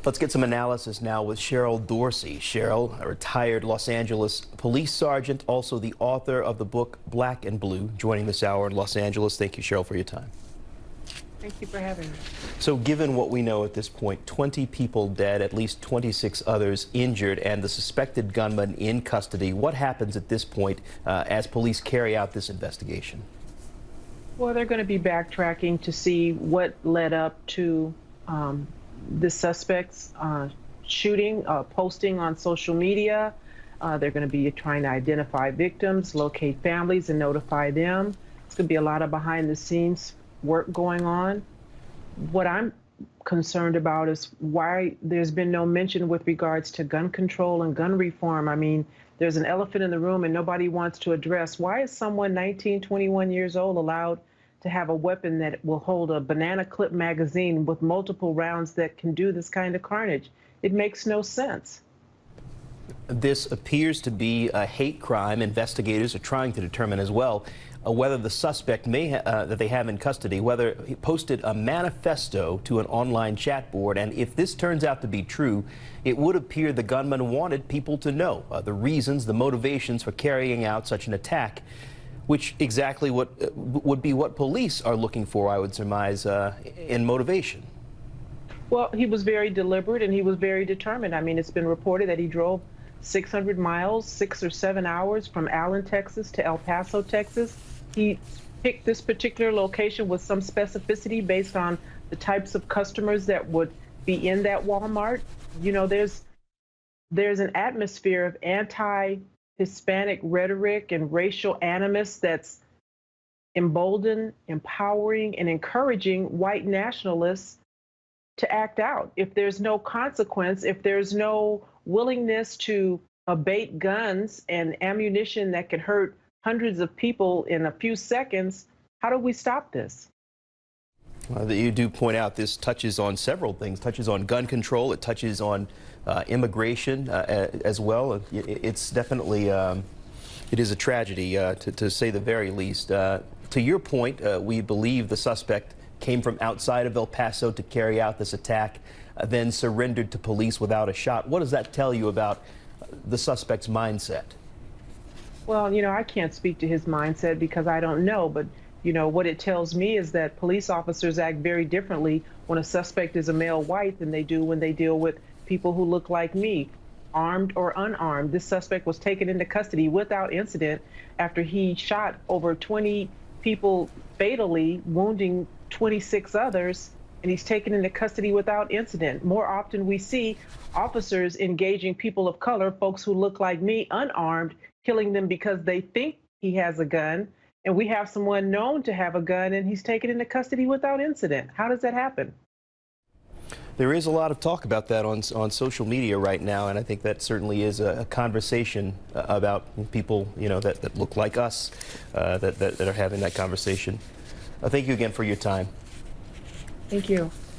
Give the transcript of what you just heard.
Let's get some analysis now with Cheryl Dorsey. Cheryl, a retired Los Angeles police sergeant, also the author of the book Black and Blue, joining this hour in Los Angeles. Thank you, Cheryl, for your time. Thank you for having me. So given what we know at this point, 20 people dead, at least 26 others injured, and the suspected gunman in custody, what happens at this point as police carry out this investigation? Well, they're going to be backtracking to see what led up to the suspect's shooting, posting on social media. They're going to be trying to identify victims, locate families, and notify them. It's going to be a lot of behind-the-scenes work going on. What I'm concerned about is why there's been no mention with regards to gun control and gun reform. I mean, there's an elephant in the room and nobody wants to address why is someone 19, 21 years old allowed to have a weapon that will hold a banana clip magazine with multiple rounds that can do this kind of carnage? It makes no sense. This appears to be a hate crime. Investigators are trying to determine as well whether the suspect that they have in custody, whether he posted a manifesto to an online chat board. And if this turns out to be true, it would appear the gunman wanted people to know the reasons, the motivations for carrying out such an attack, which exactly would be what police are looking for, I would surmise, in motivation. Well, he was very deliberate and he was very determined. I mean, it's been reported that he drove 600 miles, 6 or 7 hours from Allen, Texas to El Paso, Texas. He picked this particular location with some specificity based on the types of customers that would be in that Walmart. You know, there's an atmosphere of anti-Hispanic rhetoric and racial animus that's emboldened, empowering, and encouraging white nationalists to act out. If there's no consequence, if there's no willingness to abate guns and ammunition that could hurt hundreds of people in a few seconds, how do we stop this? You do point out this touches on several things. Touches on gun control. It touches on immigration as well. It's definitely, it is a tragedy to say the very least. To your point, we believe the suspect came from outside of El Paso to carry out this attack, then surrendered to police without a shot. What does that tell you about the suspect's mindset? Well, you know, I can't speak to his mindset because I don't know, but you know, what it tells me is that police officers act very differently when a suspect is a male white than they do when they deal with people who look like me, armed or unarmed. This suspect was taken into custody without incident after he shot over 20 people fatally, wounding 26 others, and he's taken into custody without incident. More often we see officers engaging people of color, folks who look like me, unarmed, killing them because they think he has a gun, and we have someone known to have a gun and he's taken into custody without incident. How does that happen? There is a lot of talk about that on social media right now, and I think that certainly is a conversation about people, you know, that look like us, that are having that conversation. Thank you again for your time. Thank you.